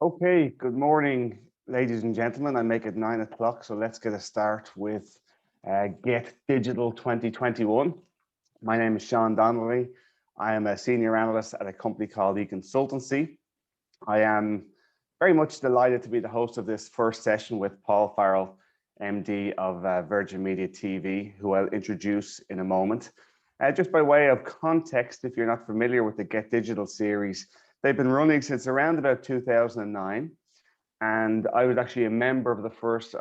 Okay, good morning, ladies and gentlemen. I make it 9 o'clock, so let's get a start with GETDigital 2021. My name is Sean Donnelly. I am a senior analyst at a company called eConsultancy. I am very much delighted to be the host of this first session with Paul Farrell, MD of Virgin Media TV, who I'll introduce in a moment. Just by way of context, if you're not familiar with the GETDigital series, they've been running since around about 2009. And I was actually a member of the first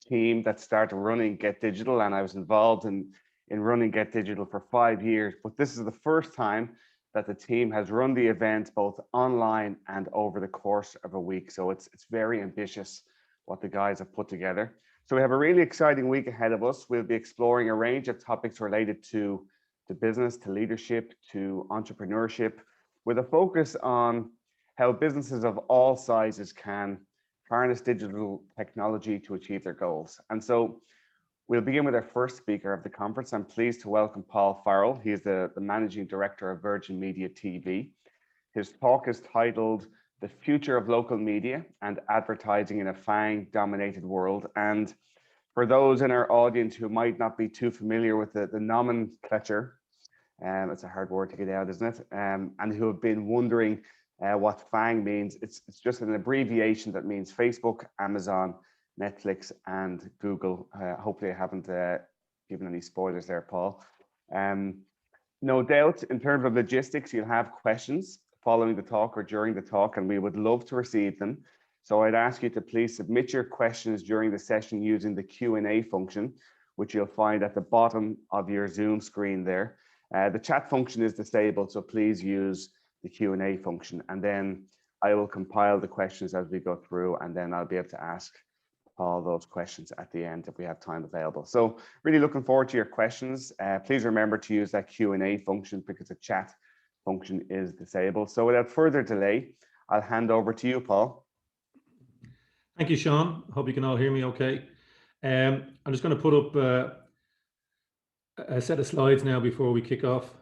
team that started running GETDigital, and I was involved in running GETDigital for 5 years. But this is the first time that the team has run the event both online and over the course of a week. So it's very ambitious what the guys have put together. So we have a really exciting week ahead of us. We'll be exploring a range of topics related to business, to leadership, to entrepreneurship, with a focus on how businesses of all sizes can harness digital technology to achieve their goals. And so we'll begin with our first speaker of the conference. I'm pleased to welcome Paul Farrell. He is the Managing Director of Virgin Media TV. His talk is titled "The Future of Local Media and Advertising in a FANG-Dominated World." And for those in our audience who might not be too familiar with the nomenclature, it's a hard word to get out, isn't it? And who have been wondering what FANG means, it's just an abbreviation that means Facebook, Amazon, Netflix, and Google. Hopefully I haven't given any spoilers there, Paul. No doubt, in terms of logistics, you'll have questions following the talk or during the talk, and we would love to receive them. So I'd ask you to please submit your questions during the session using the Q&A function, which you'll find at the bottom of your Zoom screen there. The chat function is disabled, so please use the Q&A function, and then I will compile the questions as we go through, and then I'll be able to ask Paul those questions at the end if we have time available. So really looking forward to your questions. Please remember to use that Q&A function because the chat function is disabled. So without further delay, I'll hand over to you, Paul. Thank you, Sean. Hope you can all hear me okay. I'm just going to put up a set of slides now before we kick off.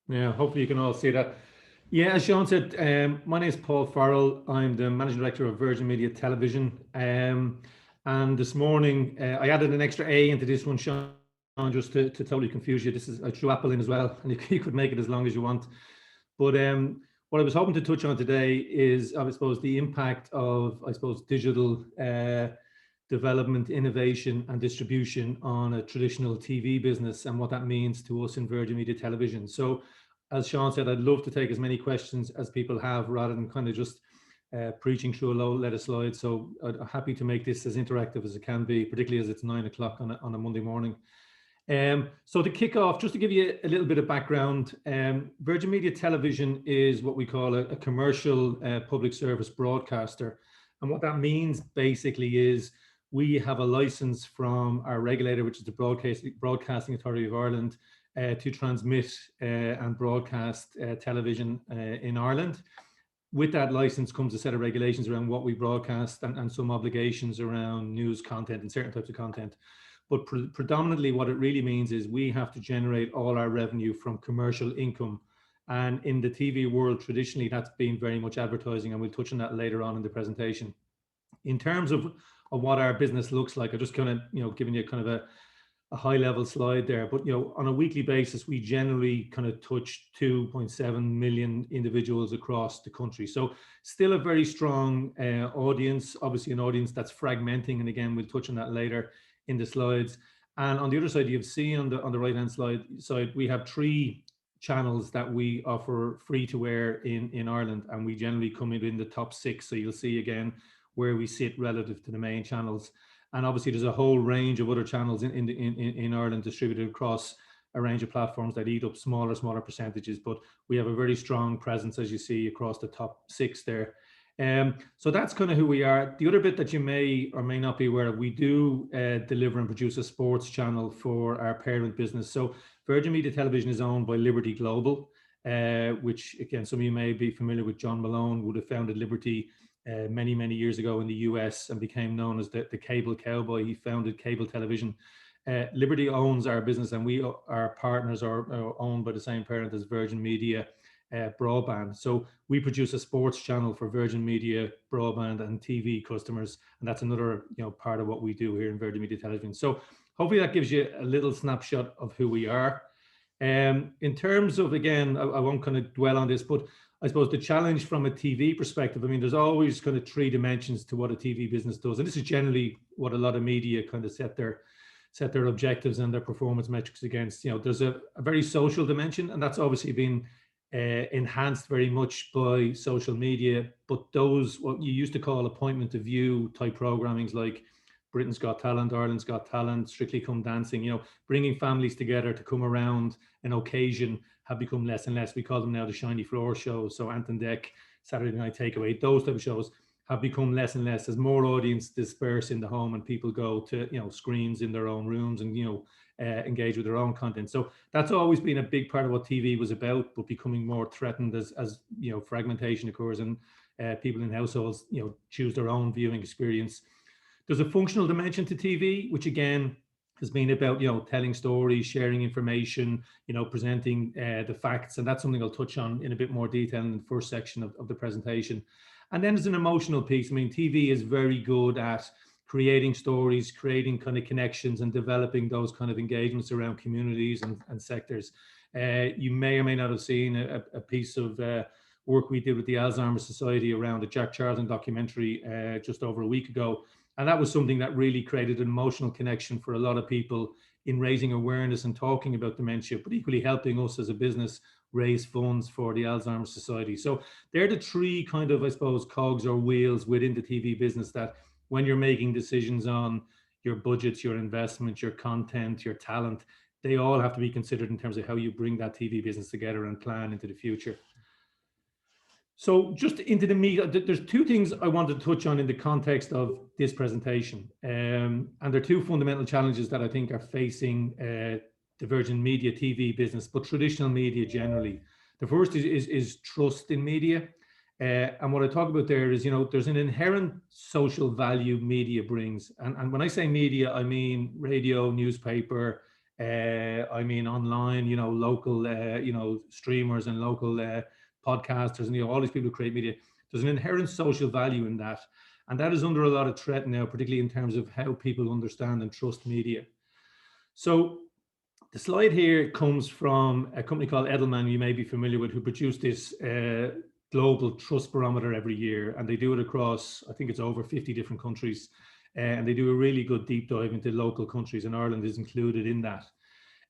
Yeah, hopefully you can all see that. Yeah, as Sean said, my name is Paul Farrell. I'm the Managing Director of Virgin Media Television. And this morning, I added an extra A into this one, Sean, just to totally confuse you. I threw Apple in as well, and you could make it as long as you want. But what I was hoping to touch on today is, I suppose, the impact of, digital development, innovation, and distribution on a traditional TV business and what that means to us in Virgin Media Television. So, as Sean said, I'd love to take as many questions as people have rather than kind of just preaching through a low let of slides. So I'm happy to make this as interactive as it can be, particularly as it's 9 o'clock on a Monday morning. So to kick off, just to give you a little bit of background, Virgin Media Television is what we call a commercial public service broadcaster. And what that means basically is we have a license from our regulator, which is the Broadcasting Authority of Ireland, to transmit and broadcast television in Ireland. With that license comes a set of regulations around what we broadcast and some obligations around news content and certain types of content. But predominantly what it really means is we have to generate all our revenue from commercial income. And in the TV world, traditionally, that's been very much advertising, and we'll touch on that later on in the presentation. In terms of what our business looks like, I'm just kind of, giving you kind of a high level slide there, but on a weekly basis, we generally kind of touch 2.7 million individuals across the country. So still a very strong audience, obviously an audience that's fragmenting. And again, we'll touch on that later in the slides. And on the other side, you've seen on the right hand side, we have 3 channels that we offer free to air in Ireland, and we generally come in the top 6. So you'll see again where we sit relative to the main channels. And obviously there's a whole range of other channels in Ireland distributed across a range of platforms that eat up smaller percentages, but we have a very strong presence, as you see, across the top 6 there. So that's kind of who we are. The other bit that you may or may not be aware of, we do deliver and produce a sports channel for our parent business. So Virgin Media Television is owned by Liberty Global, which again, some of you may be familiar with. John Malone would have founded Liberty many, many years ago in the US and became known as the cable cowboy. He founded cable television. Liberty owns our business, and our partners are owned by the same parent as Virgin Media Broadband. So we produce a sports channel for Virgin Media Broadband and TV customers, and that's another part of what we do here in Virgin Media Television. So hopefully that gives you a little snapshot of who we are. In terms of, again, I won't kind of dwell on this, but I suppose the challenge from a TV perspective, I mean, there's always kind of three dimensions to what a TV business does. And this is generally what a lot of media kind of set their objectives and their performance metrics against. There's a very social dimension, and that's obviously been enhanced very much by social media. But those, what you used to call appointment of view type programmings like Britain's Got Talent, Ireland's Got Talent, Strictly Come Dancing, bringing families together to come around an occasion have become less and less. We call them now the shiny floor shows. So Ant and Deck, Saturday Night Takeaway, those type of shows have become less and less as more audience disperse in the home and people go to screens in their own rooms and engage with their own content. So that's always been a big part of what TV was about, but becoming more threatened as fragmentation occurs and people in households choose their own viewing experience. There's a functional dimension to TV, which again has been about telling stories, sharing information, presenting the facts, and that's something I'll touch on in a bit more detail in the first section of the presentation. And then there's an emotional piece. I mean, TV is very good at creating stories, creating kind of connections, and developing those kind of engagements around communities and sectors. You may or may not have seen a piece of work we did with the Alzheimer's Society around a Jack Charlton documentary just over a week ago. And that was something that really created an emotional connection for a lot of people in raising awareness and talking about dementia, but equally helping us as a business raise funds for the Alzheimer's Society. So they're the three kind of, I suppose, cogs or wheels within the TV business that when you're making decisions on your budgets, your investments, your content, your talent, they all have to be considered in terms of how you bring that TV business together and plan into the future. So just into the meat, there's two things I wanted to touch on in the context of this presentation. And there are two fundamental challenges that I think are facing the Virgin Media TV business, but traditional media generally. The first is trust in media. And what I talk about there is, there's an inherent social value media brings. And when I say media, I mean radio, newspaper, I mean online, local, streamers and local podcasters and all these people who create media. There's an inherent social value in that, and that is under a lot of threat now, particularly in terms of how people understand and trust media. So the slide here comes from a company called Edelman, you may be familiar with, who produce this global trust barometer every year, and they do it across, I think it's over 50 different countries, and they do a really good deep dive into local countries, and Ireland is included in that.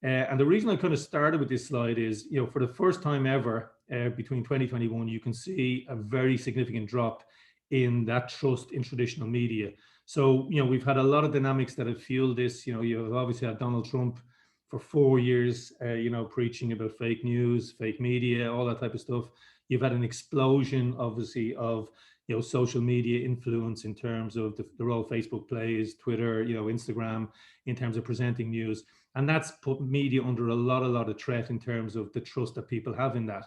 And the reason I kind of started with this slide is, for the first time ever, between 2021, you can see a very significant drop in that trust in traditional media. So, we've had a lot of dynamics that have fueled this. You've obviously had Donald Trump for 4 years, preaching about fake news, fake media, all that type of stuff. You've had an explosion, obviously, of social media influence in terms of the role Facebook plays, Twitter, Instagram, in terms of presenting news. And that's put media under a lot of threat in terms of the trust that people have in that.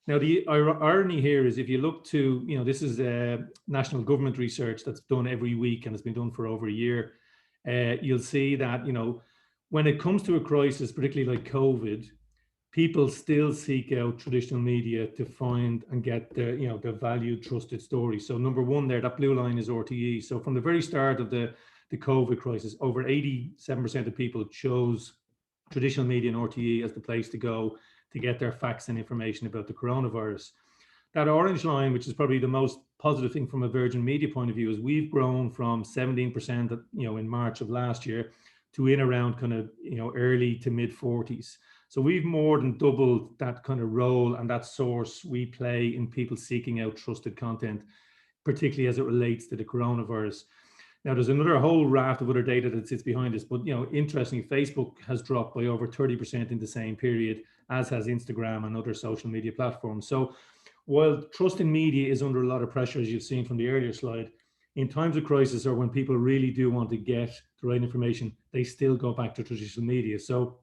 Now, the irony here is if you look to, this is national government research that's done every week and it's been done for over a year. You'll see that, when it comes to a crisis, particularly like COVID, people still seek out traditional media to find and get the valued, trusted stories. So number one there, that blue line is RTE. So from the very start of the COVID crisis, over 87% of people chose traditional media and RTE as the place to go to get their facts and information about the coronavirus. That orange line, which is probably the most positive thing from a Virgin Media point of view, is we've grown from 17%, in March of last year to in around kind of, early to mid 40s. So we've more than doubled that kind of role and that source we play in people seeking out trusted content, particularly as it relates to the coronavirus. Now, there's another whole raft of other data that sits behind this, but interestingly, Facebook has dropped by over 30% in the same period, as has Instagram and other social media platforms. So while trust in media is under a lot of pressure, as you've seen from the earlier slide, in times of crisis or when people really do want to get the right information, they still go back to traditional media. So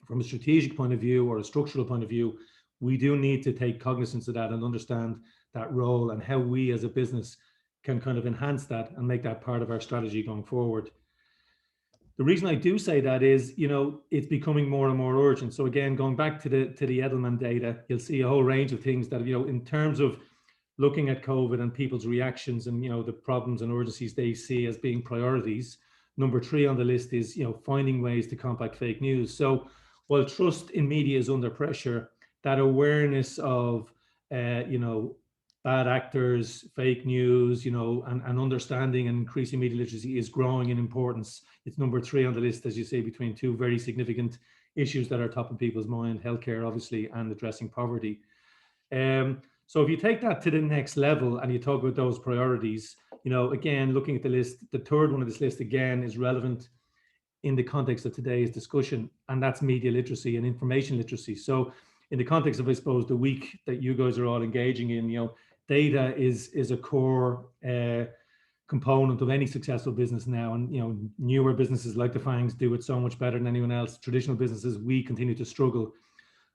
from a strategic point of view or a structural point of view, we do need to take cognizance of that and understand that role and how we as a business can kind of enhance that and make that part of our strategy going forward. The reason I do say that is, it's becoming more and more urgent. So again, going back to the Edelman data, you'll see a whole range of things that, in terms of looking at COVID and people's reactions and, the problems and urgencies they see as being priorities. Number 3 on the list is, finding ways to combat fake news. So while trust in media is under pressure, that awareness of, bad actors, fake news, and understanding and increasing media literacy is growing in importance. It's number 3 on the list, as you say, between 2 very significant issues that are top of people's mind: healthcare, obviously, and addressing poverty. So if you take that to the next level and you talk about those priorities, again, looking at the list, the 3rd one of this list again is relevant in the context of today's discussion, and that's media literacy and information literacy. So in the context of, I suppose, the week that you guys are all engaging in, data is a core component of any successful business now. And, newer businesses like the FANGs do it so much better than anyone else. Traditional businesses, we continue to struggle.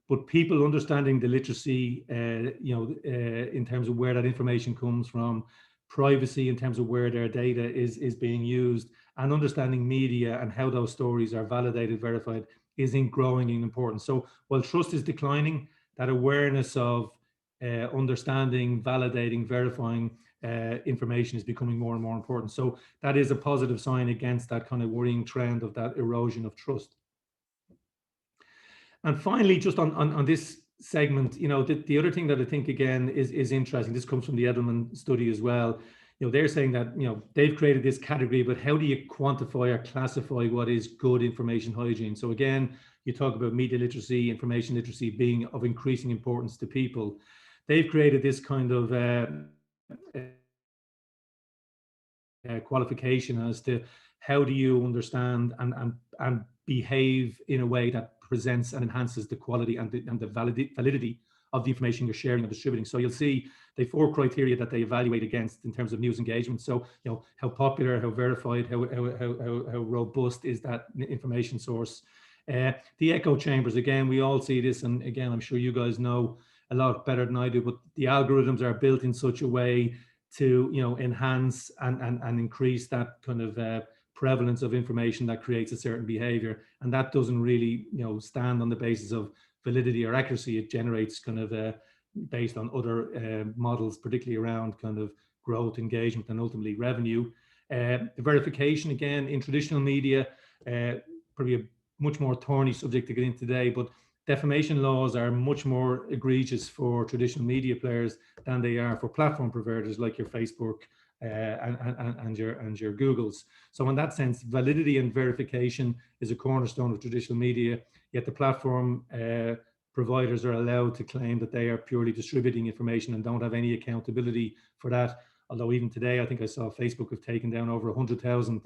But people understanding the literacy, in terms of where that information comes from, privacy in terms of where their data is being used, and understanding media and how those stories are validated, verified, is growing in importance. So while trust is declining, that awareness of understanding, validating, verifying information is becoming more and more important. So that is a positive sign against that kind of worrying trend of that erosion of trust. And finally, just on this segment, the other thing that I think, again, is interesting, this comes from the Edelman study as well. They're saying that, they've created this category, but how do you quantify or classify what is good information hygiene? So again, you talk about media literacy, information literacy being of increasing importance to people. They've created this kind of qualification as to how do you understand and behave in a way that presents and enhances the quality and the validity of the information you're sharing and distributing. So you'll see the 4 criteria that they evaluate against in terms of news engagement. So, how popular, how verified, how robust is that information source. The echo chambers, again, we all see this, and again, I'm sure you guys know a lot better than I do, but the algorithms are built in such a way to, enhance and increase that kind of prevalence of information that creates a certain behavior, and that doesn't really stand on the basis of validity or accuracy. It generates kind of based on other models, particularly around kind of growth, engagement, and ultimately revenue. The verification, again, in traditional media, probably a much more thorny subject to get into today, but defamation laws are much more egregious for traditional media players than they are for platform providers like your Facebook and your Googles. So in that sense, validity and verification is a cornerstone of traditional media, yet the platform providers are allowed to claim that they are purely distributing information and don't have any accountability for that. Although even today, I think I saw Facebook have taken down over 100,000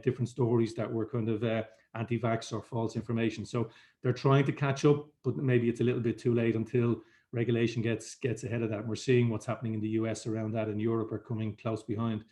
different stories that were kind of anti-vax or false information. So they're trying to catch up, but maybe it's a little bit too late until regulation gets ahead of that. And we're seeing what's happening in the US around that, and Europe are coming close behind.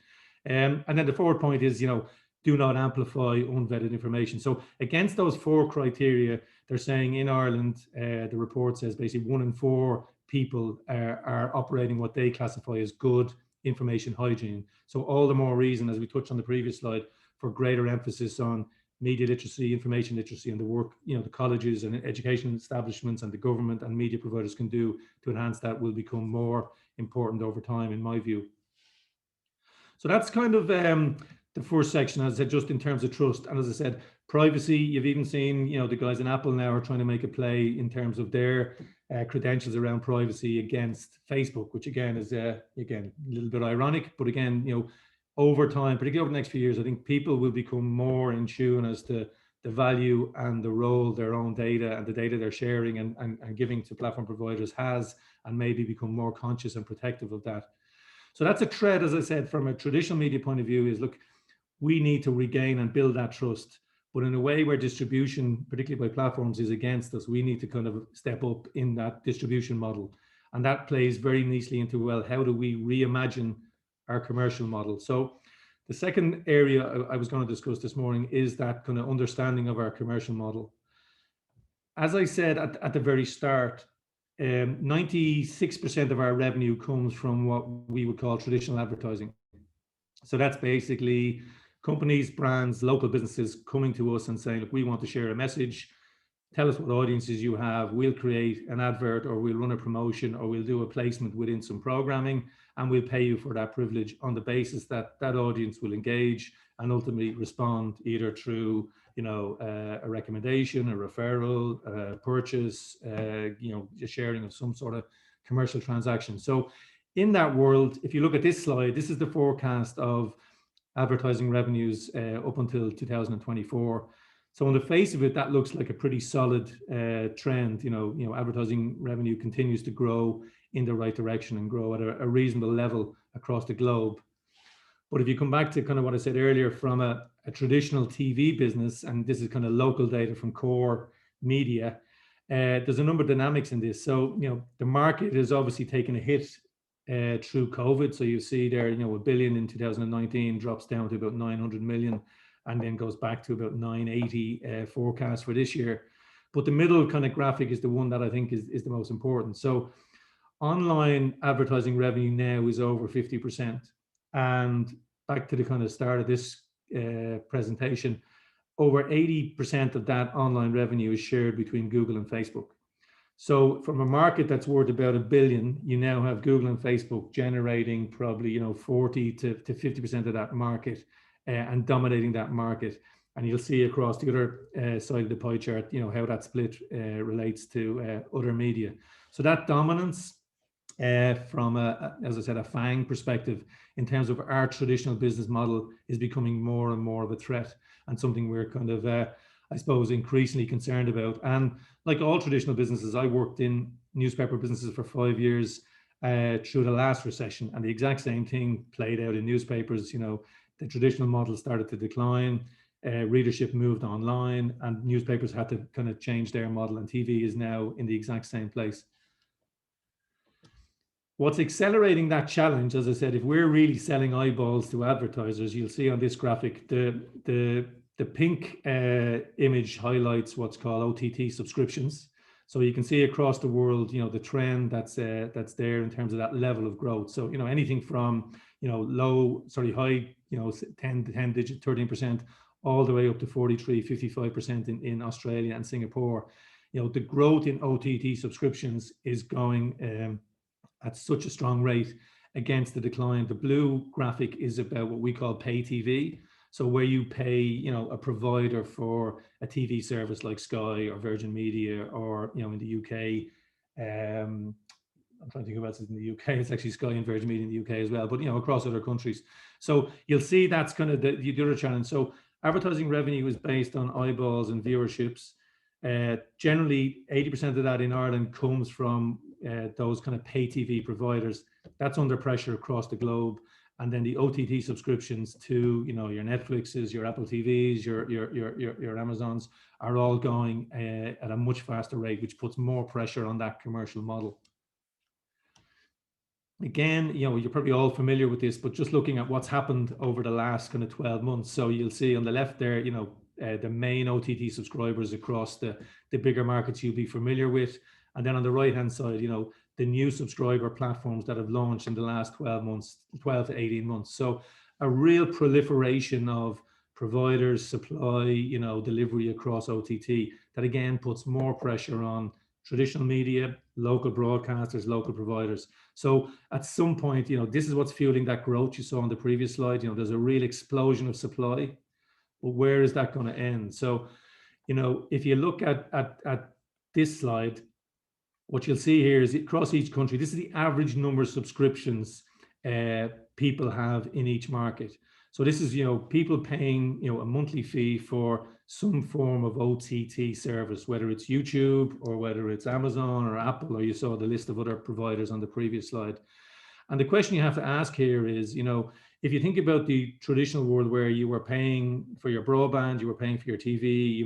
And then the 4th point is, do not amplify unvetted information. So against those 4 criteria, they're saying in Ireland, the report says basically 1 in 4 people are operating what they classify as good information hygiene. So all the more reason, as we touched on the previous slide, for greater emphasis on media literacy, information literacy, and the work, the colleges and education establishments and the government and media providers can do to enhance that will become more important over time, in my view. So that's kind of the first section, as I said, just in terms of trust. And as I said, privacy, you've even seen, the guys in Apple now are trying to make a play in terms of their credentials around privacy against Facebook, which again is, again, a little bit ironic, but again, over time, particularly over the next few years, I think people will become more in tune as to the value and the role their own data and the data they're sharing and giving to platform providers has, and maybe become more conscious and protective of that. So that's a thread, as I said, from a traditional media point of view, is look, we need to regain and build that trust, but in a way where distribution, particularly by platforms, is against us. We need to kind of step up in that distribution model. And that plays very nicely into, well, how do we reimagine our commercial model? So the second area I was going to discuss this morning is that kind of understanding of our commercial model. As I said at the very start, 96% of our revenue comes from what we would call traditional advertising. So that's basically companies, brands, local businesses coming to us and saying, look, we want to share a message. Tell us what audiences you have. We'll create an advert, or we'll run a promotion, or we'll do a placement within some programming, and we'll pay you for that privilege on the basis that that audience will engage and ultimately respond either through, a recommendation, a referral, a purchase, a sharing of some sort of commercial transaction. So in that world, if you look at this slide, this is the forecast of advertising revenues up until 2024. So on the face of it, that looks like a pretty solid trend. Advertising revenue continues to grow in the right direction and grow at a reasonable level across the globe. But if you come back to kind of what I said earlier, from a traditional TV business, and this is kind of local data from core media, there's a number of dynamics in this. So, the market is obviously taking a hit through COVID. So you see there, $1 billion in 2019 drops down to about 900 million, and then goes back to about 980 forecast for this year. But the middle kind of graphic is the one that I think is the most important. So online advertising revenue now is over 50%. And back to the kind of start of this presentation, over 80% of that online revenue is shared between Google and Facebook. So from a market that's worth about $1 billion, you now have Google and Facebook generating probably 40 to 50% of that market and dominating that market. And you'll see across the other side of the pie chart, how that split relates to other media. So that dominance from as I said, a FANG perspective, in terms of our traditional business model, is becoming more and more of a threat, and something we're kind of, I suppose, increasingly concerned about. And like all traditional businesses, I worked in newspaper businesses for 5 years through the last recession, and the exact same thing played out in newspapers. The traditional model started to decline, readership moved online, and newspapers had to kind of change their model, and TV is now in the exact same place. What's accelerating that challenge, as I said, if we're really selling eyeballs to advertisers, you'll see on this graphic, the pink image highlights what's called OTT subscriptions. So you can see across the world, the trend that's there in terms of that level of growth. So, anything from, high, 10 digit, 13%, all the way up to 43, 55% in Australia and Singapore. The growth in OTT subscriptions is going at such a strong rate against the decline. The blue graphic is about what we call pay TV. So where you pay, a provider for a TV service like Sky or Virgin Media, or, in the UK, I'm trying to think about it in the UK, it's actually Sky and Virgin Media in the UK as well, but, across other countries. So you'll see that's kind of the other challenge. So advertising revenue is based on eyeballs and viewerships. Generally, 80% of that in Ireland comes from those kind of pay TV providers. That's under pressure across the globe. And then the OTT subscriptions to, your Netflixes, your Apple TVs, your Amazons are all going at a much faster rate, which puts more pressure on that commercial model. Again, you're probably all familiar with this, but just looking at what's happened over the last kind of 12 months. So you'll see on the left there, the main OTT subscribers across the bigger markets you'll be familiar with. And then on the right-hand side, the new subscriber platforms that have launched in the last 12 to 18 months. So a real proliferation of providers, supply, delivery across OTT, that again puts more pressure on traditional media, local broadcasters, local providers. So at some point, this is what's fueling that growth you saw on the previous slide. There's a real explosion of supply, but where is that going to end? So, if you look at this slide, what you'll see here is across each country, this is the average number of subscriptions people have in each market. So this is, people paying, a monthly fee for some form of OTT service, whether it's YouTube or whether it's Amazon or Apple, or you saw the list of other providers on the previous slide. And the question you have to ask here is, if you think about the traditional world where you were paying for your broadband, you were paying for your TV,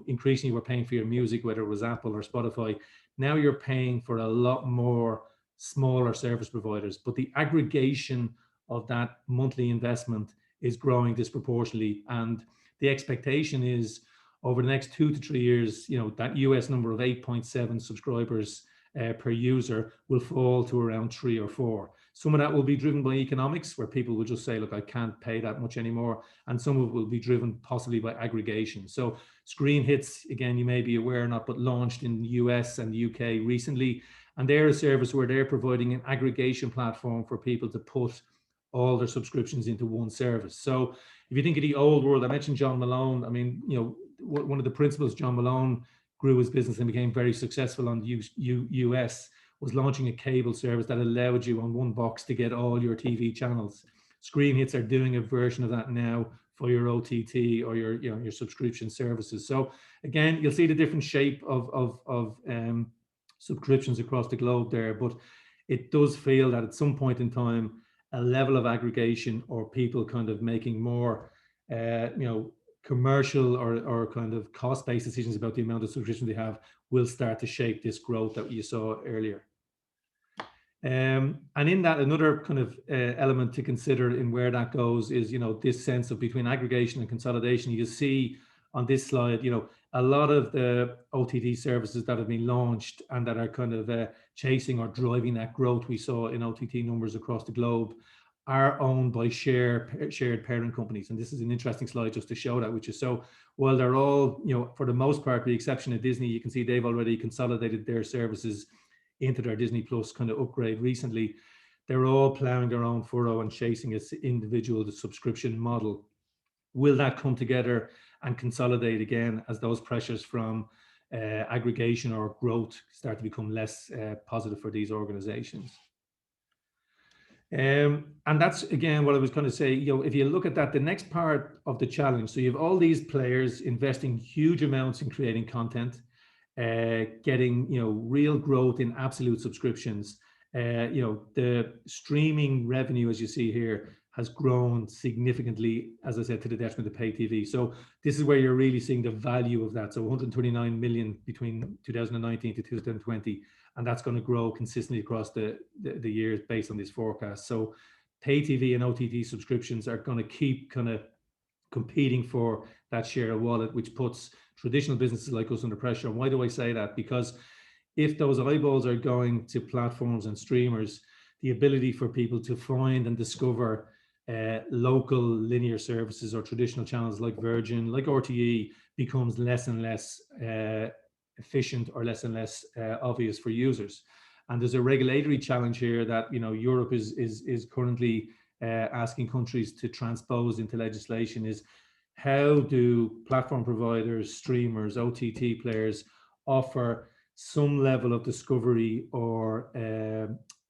increasingly you were paying for your music, whether it was Apple or Spotify. Now you're paying for a lot more smaller service providers, but the aggregation of that monthly investment is growing disproportionately. And the expectation is over the next 2 to 3 years, that US number of 8.7 subscribers per user will fall to around 3 or 4. Some of that will be driven by economics, where people will just say, look, I can't pay that much anymore. And some of it will be driven possibly by aggregation. So Screen Hits, again, you may be aware or not, but launched in the US and the UK recently. And they're a service where they're providing an aggregation platform for people to put all their subscriptions into one service. So if you think of the old world, I mentioned John Malone. I mean, you know, one of the principles John Malone grew his business and became very successful on the US was launching a cable service that allowed you on one box to get all your TV channels. Screen Hits are doing a version of that now for your OTT or your subscription services. So again, you'll see the different shape of subscriptions across the globe there, but it does feel that at some point in time, a level of aggregation or people kind of making more, commercial or kind of cost-based decisions about the amount of subscriptions they have will start to shape this growth that you saw earlier. And in that, another kind of element to consider in where that goes is, this sense of between aggregation and consolidation. You see on this slide, a lot of the OTT services that have been launched and that are kind of chasing or driving that growth we saw in OTT numbers across the globe are owned by shared parent companies. And this is an interesting slide just to show that, which is so, while they're all, for the most part, with the exception of Disney, you can see they've already consolidated their services into their Disney Plus kind of upgrade recently. They're all plowing their own furrow and chasing its individual subscription model. Will that come together and consolidate again as those pressures from aggregation or growth start to become less positive for these organizations? And that's, again, what I was going to say, if you look at that, the next part of the challenge, so you have all these players investing huge amounts in creating content, getting, real growth in absolute subscriptions. The streaming revenue, as you see here, has grown significantly, as I said, to the detriment of pay TV. So this is where you're really seeing the value of that. So 129 million between 2019 to 2020, and that's going to grow consistently across the years based on this forecast. So pay TV and OTT subscriptions are going to keep kind of competing for that share of wallet, which puts traditional businesses like us under pressure. And why do I say that? Because if those eyeballs are going to platforms and streamers, the ability for people to find and discover local linear services or traditional channels like Virgin, like RTE, becomes less and less efficient or less and less obvious for users. And there's a regulatory challenge here that Europe is currently asking countries to transpose into legislation. Is how do platform providers, streamers, OTT players offer some level of discovery or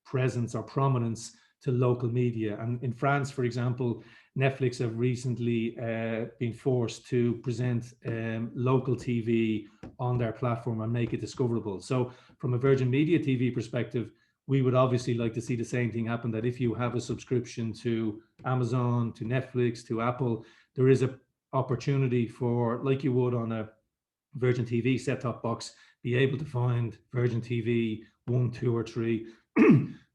presence or prominence to local media? And in France, for example, Netflix have recently been forced to present local TV on their platform and make it discoverable. So from a Virgin Media TV perspective, we would obviously like to see the same thing happen, that if you have a subscription to Amazon, to Netflix, to Apple, there is an opportunity for, like you would on a Virgin TV set-top box, be able to find Virgin TV 1, 2, or 3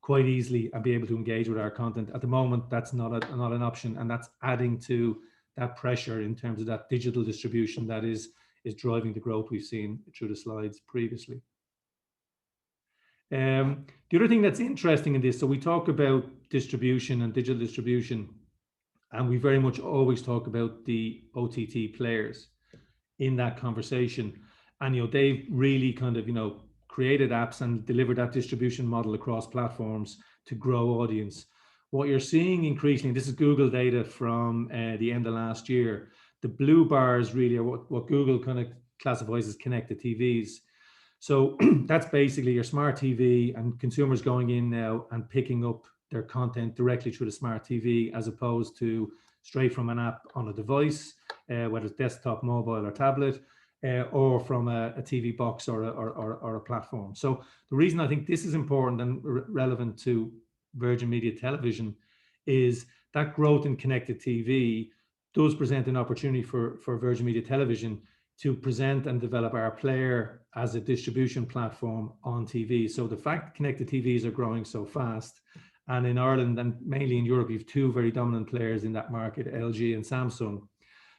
quite easily and be able to engage with our content. At the moment, that's not an option, and that's adding to that pressure in terms of that digital distribution that is driving the growth we've seen through the slides previously. The other thing that's interesting in this, so we talk about distribution and digital distribution, and we very much always talk about the OTT players in that conversation. And they've really kind of created apps and delivered that distribution model across platforms to grow audience. What you're seeing increasingly, this is Google data from the end of last year. The blue bars really are what Google kind of classifies as connected TVs. So that's basically your smart TV, and consumers going in now and picking up their content directly through the smart TV, as opposed to straight from an app on a device, whether it's desktop, mobile, or tablet, or from a TV box or a platform. So the reason I think this is important and relevant to Virgin Media Television is that growth in connected TV does present an opportunity for Virgin Media Television to present and develop our player as a distribution platform on TV. So the fact connected TVs are growing so fast, and in Ireland and mainly in Europe, you have two very dominant players in that market, LG and Samsung,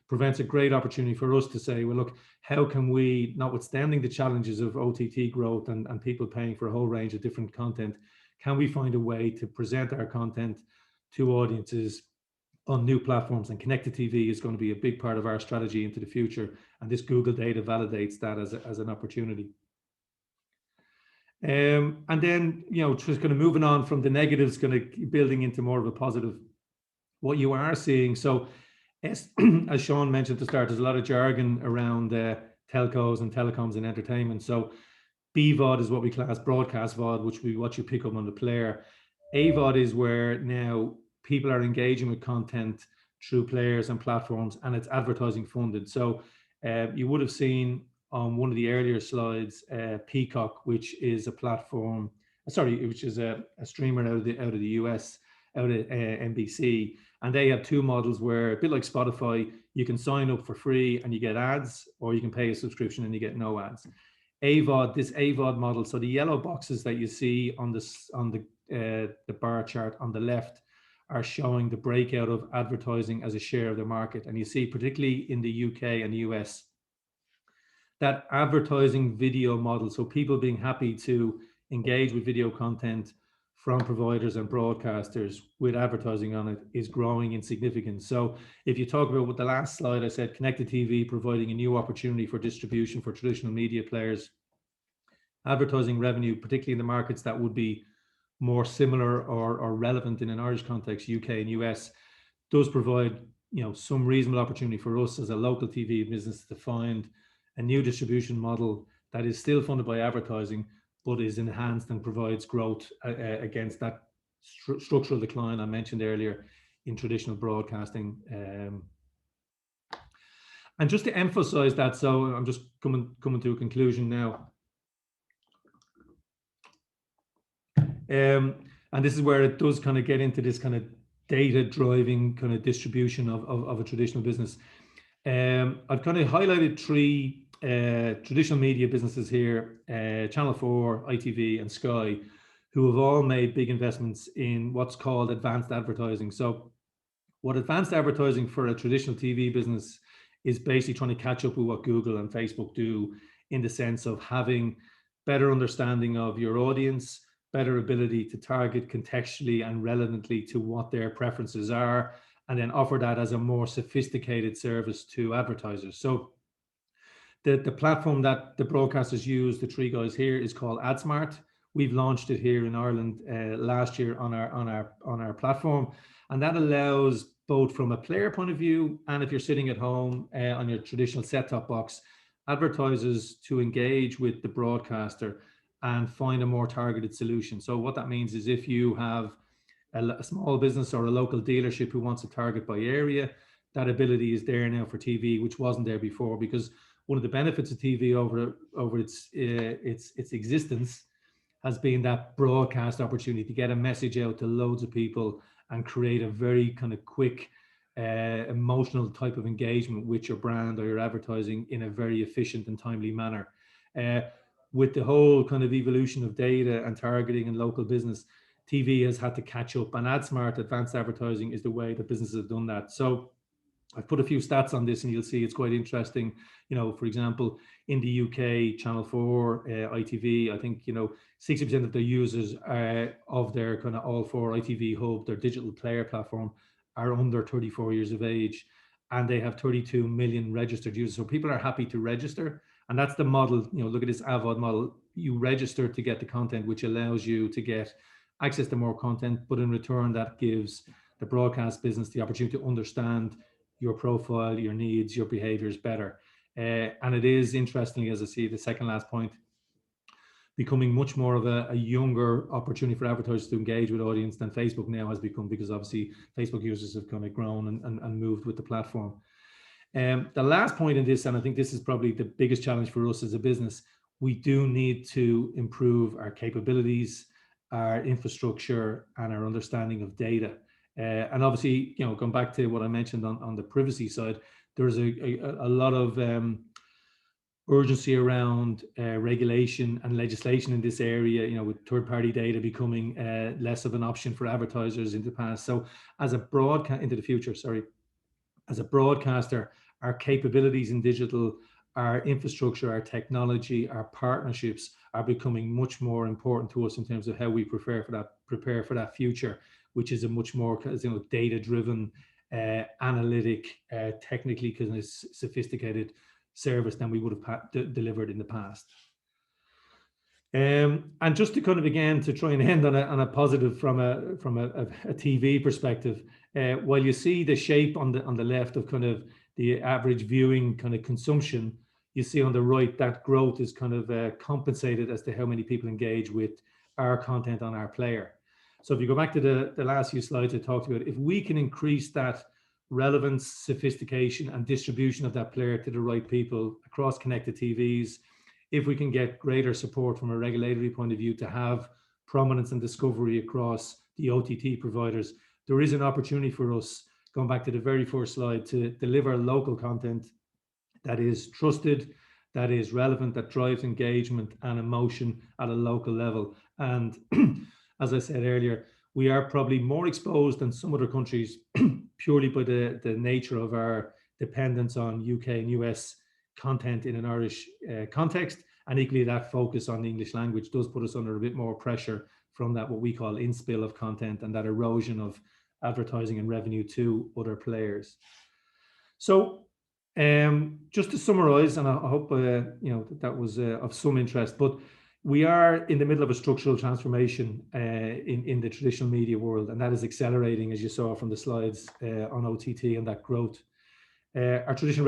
presents a great opportunity for us to say, well, look, how can we, notwithstanding the challenges of OTT growth and people paying for a whole range of different content, can we find a way to present our content to audiences on new platforms? And connected TV is going to be a big part of our strategy into the future. And this Google data validates that as an opportunity. And then, just kind of moving on from the negatives, kind of building into more of a positive, what you are seeing. So as Sean mentioned at the start, there's a lot of jargon around telcos and telecoms and entertainment. So BVOD is what we class broadcast VOD, which we what you pick up on the player. AVOD is where now people are engaging with content through players and platforms, and it's advertising funded. So you would have seen on one of the earlier slides, Peacock, which is a platform, which is a streamer out of the US, out of NBC, and they have two models where, a bit like Spotify, you can sign up for free and you get ads, or you can pay a subscription and you get no ads. AVOD, this AVOD model, so the yellow boxes that you see on the bar chart on the left are showing the breakout of advertising as a share of the market, and you see particularly in the UK and the US that advertising video model, so people being happy to engage with video content from providers and broadcasters with advertising on it, is growing in significance. So if you talk about what the last slide I said, connected TV providing a new opportunity for distribution for traditional media players, advertising revenue, particularly in the markets that would be more similar or relevant in an Irish context, UK and US, does provide some reasonable opportunity for us as a local TV business to find a new distribution model that is still funded by advertising, but is enhanced and provides growth against that structural decline I mentioned earlier in traditional broadcasting. And just to emphasize that, so I'm just coming to a conclusion now. And this is where it does kind of get into this kind of data driving kind of distribution of a traditional business. I've kind of highlighted three traditional media businesses here, Channel 4, ITV and Sky, who have all made big investments in what's called advanced advertising. So what advanced advertising for a traditional TV business is basically trying to catch up with what Google and Facebook do, in the sense of having better understanding of your audience, better ability to target contextually and relevantly to what their preferences are, and then offer that as a more sophisticated service to advertisers. So the platform that the broadcasters use, the three guys here, is called AdSmart. We've launched it here in Ireland last year on our platform, and that allows, both from a player point of view and if you're sitting at home on your traditional set-top box, advertisers to engage with the broadcaster and find a more targeted solution. So what that means is, if you have a small business or a local dealership who wants to target by area, that ability is there now for TV, which wasn't there before. Because one of the benefits of TV over its existence has been that broadcast opportunity to get a message out to loads of people and create a very kind of quick, emotional type of engagement with your brand or your advertising in a very efficient and timely manner. With the whole kind of evolution of data and targeting and local business, TV has had to catch up, and AdSmart, advanced advertising, is the way that businesses have done that. So I've put a few stats on this and you'll see it's quite interesting. For example, in the UK, Channel 4, ITV, I think, 60% of their users of their kind of All 4 ITV Hub, their digital player platform, are under 34 years of age, and they have 32 million registered users. So people are happy to register, and that's the model. Look at this AVOD model. You register to get the content, which allows you to get access to more content, but in return, that gives the broadcast business the opportunity to understand your profile, your needs, your behaviors better. And it is, interestingly, as I see the second last point, becoming much more of a younger opportunity for advertisers to engage with audience than Facebook now has become, because obviously Facebook users have kind of grown and moved with the platform. The last point in this, and I think this is probably the biggest challenge for us as a business, we do need to improve our capabilities, our infrastructure, and our understanding of data. And obviously, going back to what I mentioned on the privacy side, there's a lot of urgency around regulation and legislation in this area, with third-party data becoming less of an option for advertisers in the past. So as a broadcaster, our capabilities in digital, our infrastructure, our technology, our partnerships are becoming much more important to us in terms of how we prepare for that future, which is a much more data-driven, analytic, technically kind of sophisticated service than we would have delivered in the past. And just to kind of again to try and end on a positive from a TV perspective, while you see the shape on the left of kind of the average viewing kind of consumption, you see on the right that growth is kind of compensated as to how many people engage with our content on our player. So if you go back to the last few slides I talked about, if we can increase that relevance, sophistication, and distribution of that player to the right people across connected TVs, if we can get greater support from a regulatory point of view to have prominence and discovery across the OTT providers, there is an opportunity for us, going back to the very first slide, to deliver local content that is trusted, that is relevant, that drives engagement and emotion at a local level. And as I said earlier, we are probably more exposed than some other countries purely by the nature of our dependence on UK and US content in an Irish context, and equally that focus on the English language does put us under a bit more pressure from that what we call inspill of content and that erosion of advertising and revenue to other players. So just to summarize, and I hope that was of some interest, but we are in the middle of a structural transformation in the traditional media world, and that is accelerating, as you saw from the slides on OTT and that growth. Our traditional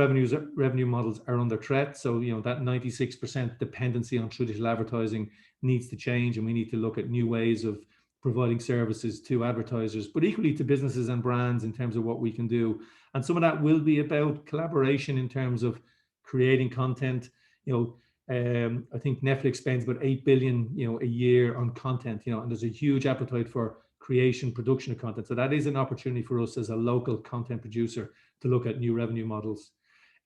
revenue models are under threat. So, that 96% dependency on traditional advertising needs to change, and we need to look at new ways of providing services to advertisers, but equally to businesses and brands in terms of what we can do. And some of that will be about collaboration in terms of creating content. I think Netflix spends about 8 billion, a year on content, and there's a huge appetite for creation, production of content. So that is an opportunity for us as a local content producer to look at new revenue models.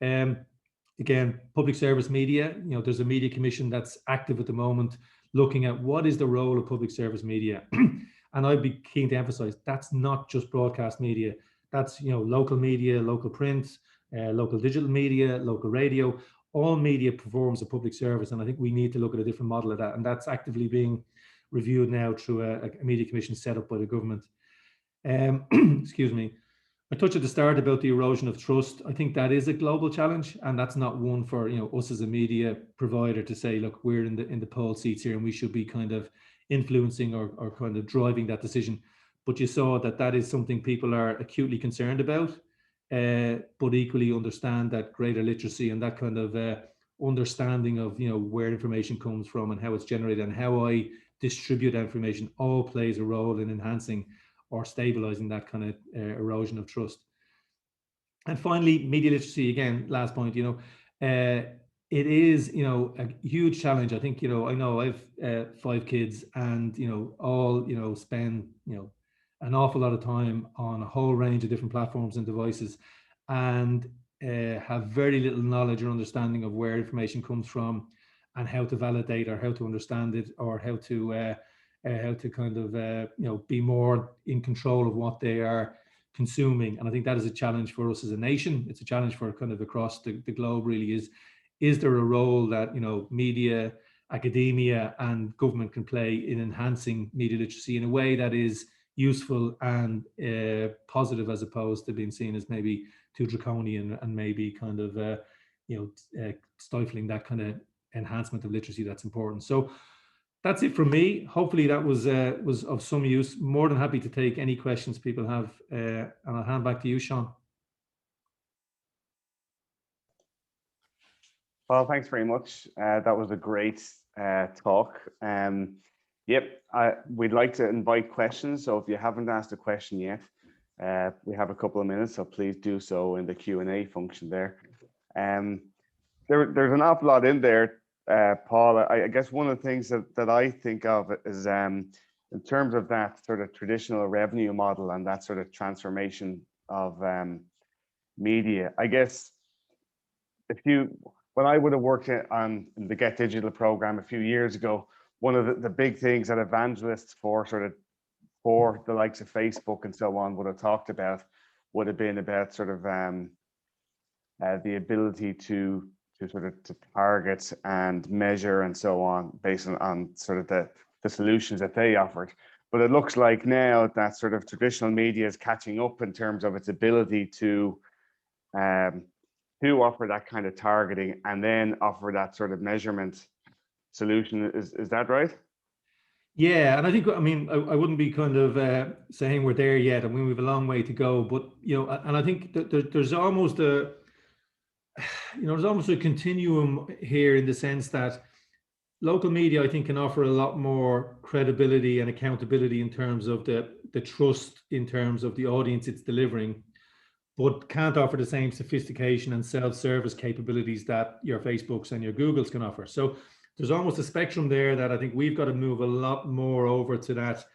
Again, public service media, there's a media commission that's active at the moment looking at what is the role of public service media. And I'd be keen to emphasize that's not just broadcast media. That's, local media, local print, local digital media, local radio. All media performs a public service. And I think we need to look at a different model of that. And that's actively being reviewed now through a media commission set up by the government. Excuse me. I touched at the start about the erosion of trust. I think that is a global challenge, and that's not one for us as a media provider to say, look, we're in the pole seats here and we should be kind of influencing or kind of driving that decision. But you saw that is something people are acutely concerned about, but equally understand that greater literacy and that kind of understanding of where information comes from and how it's generated and how I distribute information all plays a role in enhancing or stabilizing that kind of erosion of trust. And finally, media literacy, again, last point, it is, a huge challenge. I think, I know I've 5 kids and, all, spend, an awful lot of time on a whole range of different platforms and devices and have very little knowledge or understanding of where information comes from and how to validate or how to understand it or how to kind of, be more in control of what they are consuming. And I think that is a challenge for us as a nation. It's a challenge for kind of across the globe really is there a role that, media, academia and government can play in enhancing media literacy in a way that is useful and positive as opposed to being seen as maybe too draconian and maybe kind of, stifling that kind of enhancement of literacy that's important. So that's it from me. Hopefully that was of some use. More than happy to take any questions people have, and I'll hand back to you, Sean. Well, thanks very much. That was a great talk. Yep, we'd like to invite questions. So if you haven't asked a question yet, we have a couple of minutes, so please do so in the Q&A function there. There's an awful lot in there. Paul, I guess one of the things that I think of is in terms of that sort of traditional revenue model and that sort of transformation of media. I guess when I would have worked on the GETDigital program a few years ago, one of the big things that evangelists for the likes of Facebook and so on would have talked about would have been about sort of the ability to sort of to target and measure and so on based on sort of the solutions that they offered. But it looks like now that sort of traditional media is catching up in terms of its ability to offer that kind of targeting and then offer that sort of measurement solution. Is that right? Yeah, and I think, I mean, I wouldn't be kind of saying we're there yet. I mean, we have a long way to go, but, you know, and I think that there's almost a, you know, there's almost a continuum here in the sense that local media, I think, can offer a lot more credibility and accountability in terms of the trust, in terms of the audience it's delivering, but can't offer the same sophistication and self-service capabilities that your Facebooks and your Googles can offer. So there's almost a spectrum there that I think we've got to move a lot more over to that,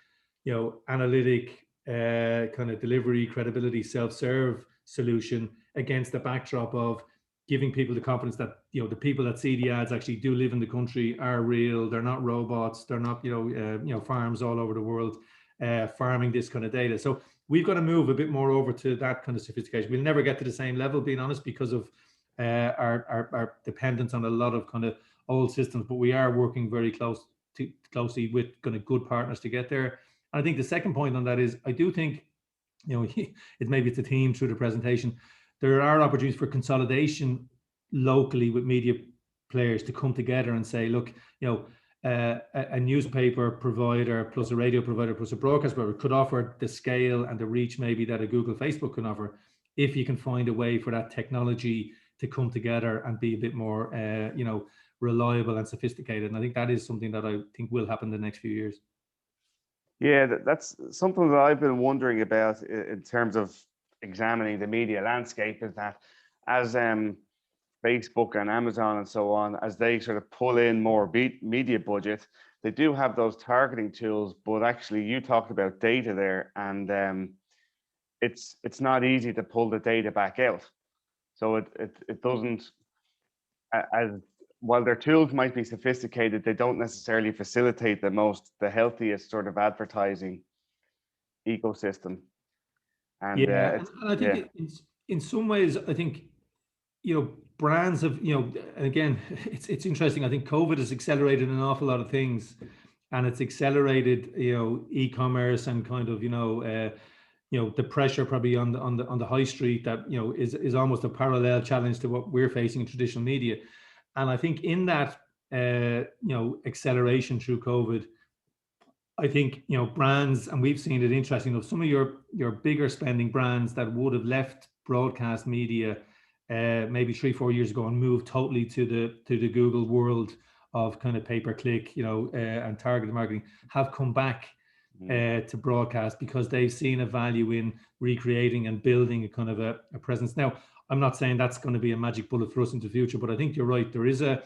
you know, analytic kind of delivery, credibility, self-serve solution against the backdrop of giving people the confidence that, you know, the people that see the ads actually do live in the country, are real, they're not robots, they're not, you know, farms all over the world farming this kind of data. So we've got to move a bit more over to that kind of sophistication. We'll never get to the same level, being honest, because of our dependence on a lot of kind of old systems, but we are working very closely with kind of good partners to get there. And I think the second point on that is, I do think, you know, it's a theme through the presentation, there are opportunities for consolidation locally with media players to come together and say, look, you know, a newspaper provider plus a radio provider plus a broadcast provider could offer the scale and the reach maybe that a Google, Facebook can offer, if you can find a way for that technology to come together and be a bit more, you know, reliable and sophisticated. And I think that is something that I think will happen in the next few years. Yeah, that's something that I've been wondering about in terms of examining the media landscape, is that as Facebook and Amazon and so on, as they sort of pull in more media budget, they do have those targeting tools, but actually you talked about data there, and it's not easy to pull the data back out. So it doesn't, as while their tools might be sophisticated, they don't necessarily facilitate the healthiest sort of advertising ecosystem. And Yeah, and I think in some ways, I think, you know, brands have, you know, and again, it's interesting. I think COVID has accelerated an awful lot of things, and it's accelerated, you know, e-commerce and kind of, you know, the pressure probably on the high street that, you know, is almost a parallel challenge to what we're facing in traditional media. And I think in that, you know, acceleration through COVID, I think, you know, brands, and we've seen it interesting, of some of your bigger spending brands that would have left broadcast media maybe 3-4 years ago and moved totally to the Google world of kind of pay-per-click, you know, and targeted marketing, have come back to broadcast because they've seen a value in recreating and building a kind of a presence. Now, I'm not saying that's going to be a magic bullet for us into the future, but I think you're right. There is a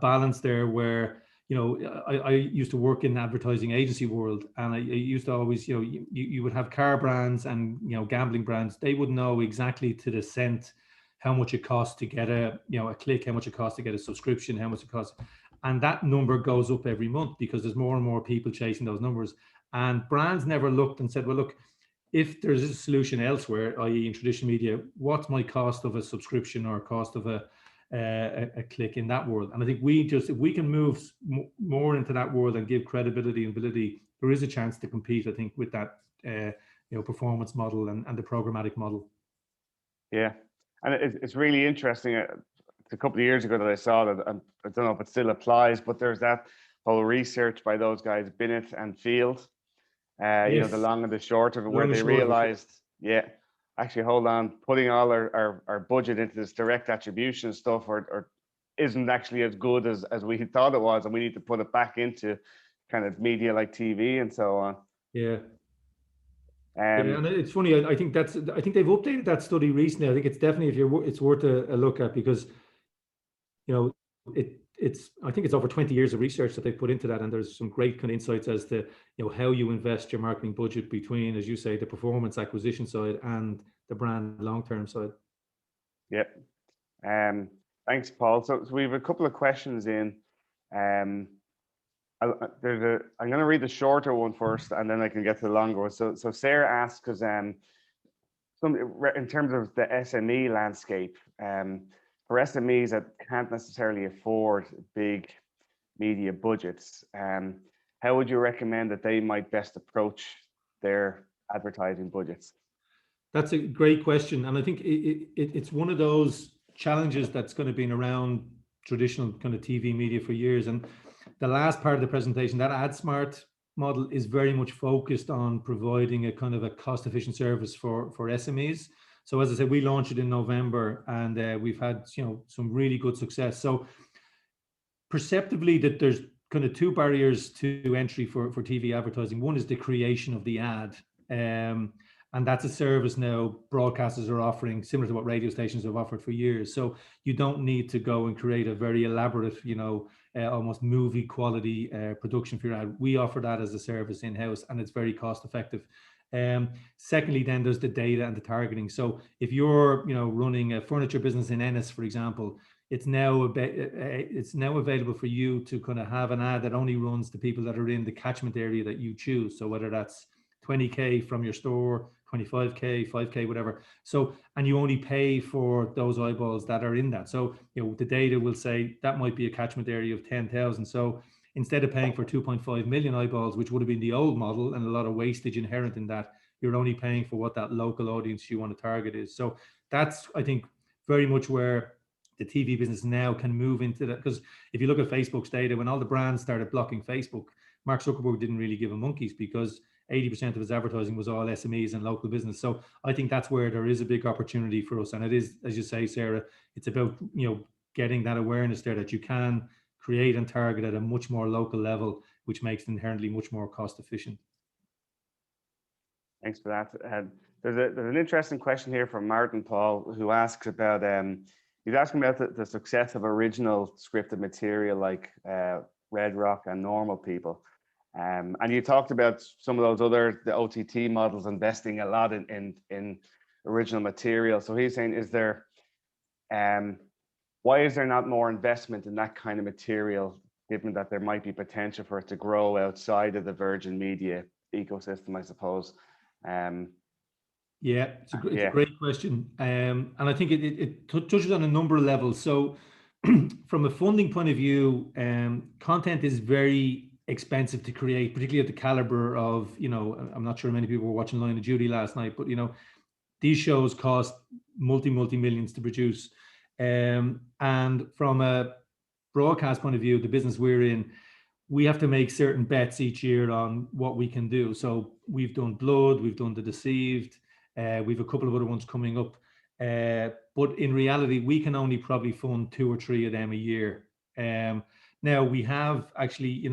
balance there where, you know, I used to work in the advertising agency world, and I used to always, you know, you would have car brands and, you know, gambling brands. They would know exactly to the cent how much it costs to get a click, how much it costs to get a subscription, how much it costs. And that number goes up every month because there's more and more people chasing those numbers. And brands never looked and said, well, look, if there's a solution elsewhere, i.e. in traditional media, what's my cost of a subscription or cost of a click in that world? And I think if we can move more into that world and give credibility and ability, there is a chance to compete, I think, with that you know, performance model and the programmatic model. Yeah, and it's really interesting. It's a couple of years ago that I saw that, and I don't know if it still applies, but there's that whole research by those guys, Binnett and Field, you know, the long and the short of it, where they realized, actually, hold on, putting all our budget into this direct attribution stuff or isn't actually as good as we thought it was, and we need to put it back into kind of media like TV and so on. Yeah. Yeah, and it's funny. I think they've updated that study recently. I think it's definitely, it's worth a look at, because, you know, I think it's over 20 years of research that they've put into that, and there's some great kind of insights as to, you know, how you invest your marketing budget between, as you say, the performance acquisition side and the brand long-term side. Yeah. Thanks, Paul. So we have a couple of questions in. I'm going to read the shorter one first, and then I can get to the longer one. So Sarah asks, because in terms of the SME landscape, for SMEs that can't necessarily afford big media budgets, how would you recommend that they might best approach their advertising budgets? That's a great question. And I think it's one of those challenges that's going to be around traditional kind of TV media for years. And the last part of the presentation, that AdSmart model is very much focused on providing a kind of a cost-efficient service for SMEs. So as I said, we launched it in November, and we've had some really good success. So perceptively, that there's kind of two barriers to entry for TV advertising. One is the creation of the ad. And that's a service now broadcasters are offering, similar to what radio stations have offered for years. So you don't need to go and create a very elaborate, almost movie quality production for your ad. We offer that as a service in-house, and it's very cost effective. Secondly, then there's the data and the targeting. So if you're, running a furniture business in Ennis, for example, it's now available for you to kind of have an ad that only runs to people that are in the catchment area that you choose. So whether that's 20K from your store, 25K, 5K, whatever. So, and you only pay for those eyeballs that are in that. So, the data will say that might be a catchment area of 10,000. So instead of paying for 2.5 million eyeballs, which would have been the old model and a lot of wastage inherent in that, you're only paying for what that local audience you want to target is. So that's, I think, very much where the TV business now can move into that. Because if you look at Facebook's data, when all the brands started blocking Facebook, Mark Zuckerberg didn't really give a monkeys, because 80% of his advertising was all SMEs and local business. So I think that's where there is a big opportunity for us. And it is, as you say, Sarah, it's about, getting that awareness there that you can create and target at a much more local level, which makes it inherently much more cost efficient. Thanks for that. There's an interesting question here from Martin Paul, who asks about, he's asking about the success of original scripted material like Red Rock and Normal People. And you talked about some of those the OTT models investing a lot in original material. So he's saying, why is there not more investment in that kind of material, given that there might be potential for it to grow outside of the Virgin Media ecosystem, I suppose? Yeah, it's a great question. And I think it touches on a number of levels. So from a funding point of view, content is very expensive to create, particularly at the caliber of, I'm not sure many people were watching Line of Duty last night, but these shows cost multi millions to produce. And from a broadcast point of view, the business we're in, we have to make certain bets each year on what we can do. So we've done Blood, we've done The Deceived, we've a couple of other ones coming up. But in reality, we can only probably fund 2 or 3 of them a year. Now we have actually,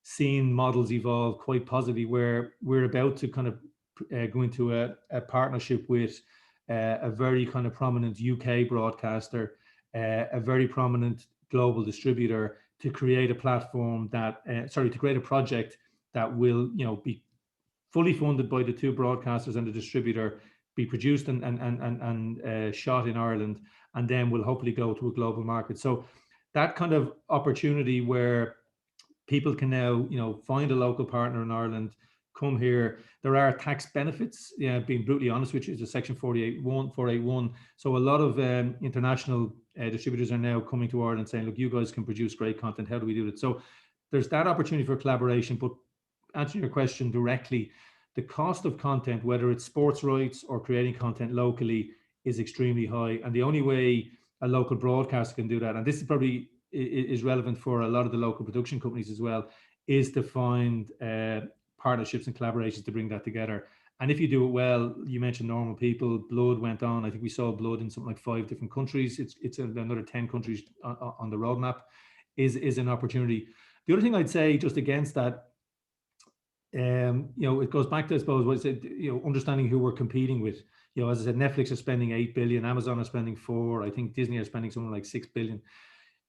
seen models evolve quite positively, where we're about to kind of go into a partnership with a very kind of prominent UK broadcaster, a very prominent global distributor, to create a platform that, to create a project that will, be fully funded by the 2 broadcasters and the distributor, be produced and shot in Ireland, and then will hopefully go to a global market. So that kind of opportunity where people can now, find a local partner in Ireland, come here. There are tax benefits, being brutally honest with you, it's a Section 481. So a lot of international distributors are now coming to Ireland saying, look, you guys can produce great content. How do we do it? So there's that opportunity for collaboration. But answering your question directly, the cost of content, whether it's sports rights or creating content locally, is extremely high. And the only way a local broadcaster can do that, and this is probably is relevant for a lot of the local production companies as well, is to find partnerships and collaborations to bring that together. And if you do it well, you mentioned Normal People, Blood went on. I think we saw Blood in something like 5 different countries. It's another 10 countries on the roadmap, is an opportunity. The other thing I'd say just against that, it goes back to, I suppose, what I said, understanding who we're competing with. As I said, Netflix are spending 8 billion, Amazon are spending 4, I think Disney are spending something like 6 billion.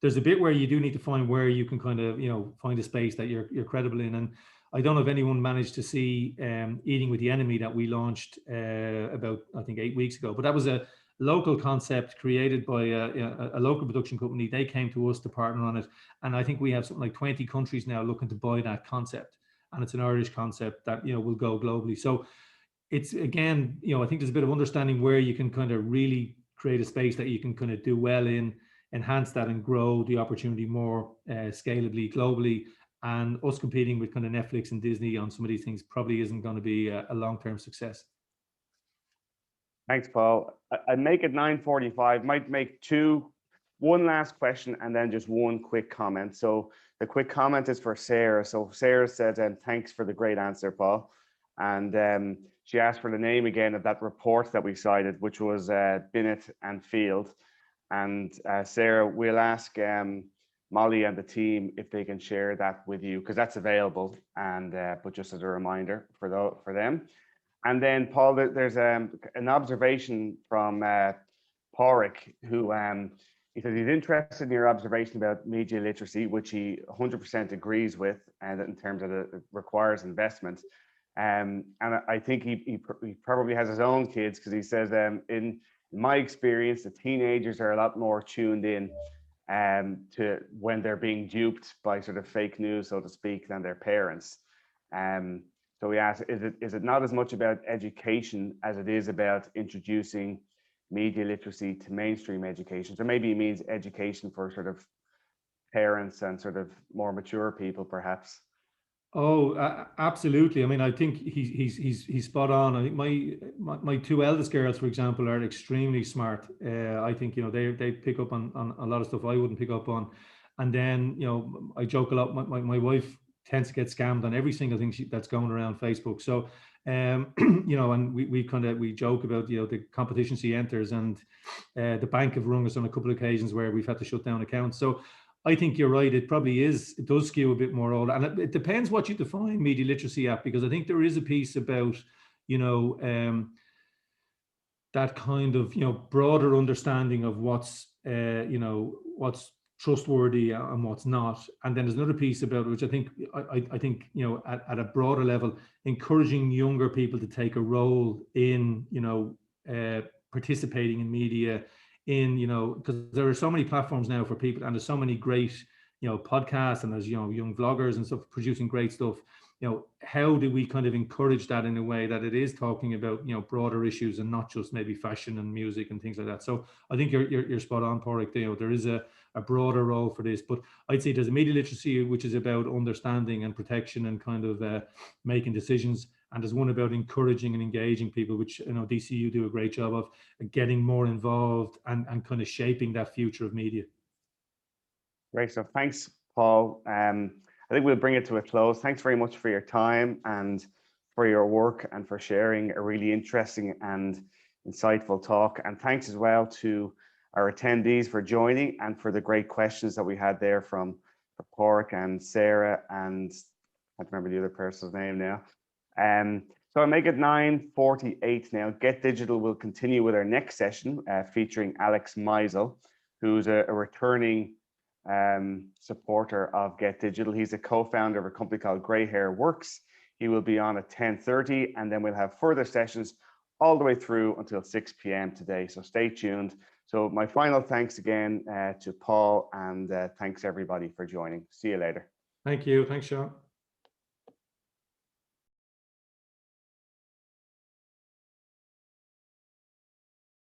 There's a bit where you do need to find where you can kind of, find a space that you're credible in. And I don't know if anyone managed to see Eating with the Enemy that we launched about, I think, 8 weeks ago. But that was a local concept created by a local production company. They came to us to partner on it. And I think we have something like 20 countries now looking to buy that concept. And it's an Irish concept that, will go globally. So it's again, I think there's a bit of understanding where you can kind of really create a space that you can kind of do well in, enhance that and grow the opportunity more scalably, globally. And us competing with kind of Netflix and Disney on some of these things probably isn't going to be a long-term success. Thanks, Paul. I make it 9:45. Might make one last question and then just one quick comment. So the quick comment is for Sarah. So Sarah said, thanks for the great answer, Paul. And she asked for the name again of that report that we cited, which was Binnett and Field. And Sarah, we'll ask Molly and the team if they can share that with you, because that's available. And but just as a reminder for them. And then Paul, there's an observation from Porrick, who he said he's interested in your observation about media literacy, which he 100% agrees with, and in terms of it requires investment. And I think he probably has his own kids, because he says in my experience, the teenagers are a lot more tuned in to when they're being duped by sort of fake news, so to speak, than their parents. So we asked, is it not as much about education as it is about introducing media literacy to mainstream education? So maybe it means education for sort of parents and sort of more mature people, perhaps. Oh, absolutely. I mean, I think he's spot on. I think my two eldest girls, for example, are extremely smart. I think they pick up on a lot of stuff I wouldn't pick up on. And then I joke a lot. My wife tends to get scammed on every single thing that's going around Facebook. So and we joke about the competition she enters, and the bank have rung us on a couple of occasions where we've had to shut down accounts. So I think you're right. It probably is. It does skew a bit more old, and it depends what you define media literacy at, because I think there is a piece about that kind of broader understanding of what's what's trustworthy and what's not. And then there's another piece about, which I think at a broader level, encouraging younger people to take a role in participating in media, because there are so many platforms now for people, and there's so many great podcasts, and there's young vloggers and stuff producing great stuff. How do we kind of encourage that in a way that it is talking about broader issues and not just maybe fashion and music and things like that? So I think you're spot on, Porrick. There is a broader role for this, but I'd say there's a media literacy which is about understanding and protection and kind of making decisions, and there's one about encouraging and engaging people, which DCU do a great job of getting more involved and kind of shaping that future of media. Great. So thanks, Paul. I think we'll bring it to a close. Thanks very much for your time and for your work and for sharing a really interesting and insightful talk. And thanks as well to our attendees for joining and for the great questions that we had there from Porrick and Sarah, and I can't remember the other person's name now. So I make it 9:48 now. GETDigital will continue with our next session featuring Alex Meisel, who's a returning supporter of GETDigital. He's a co-founder of a company called Grey Hair Works. He will be on at 10:30, and then we'll have further sessions all the way through until 6 p.m. today. So stay tuned. So my final thanks again to Paul, and thanks everybody for joining. See you later. Thank you. Thanks, Sean.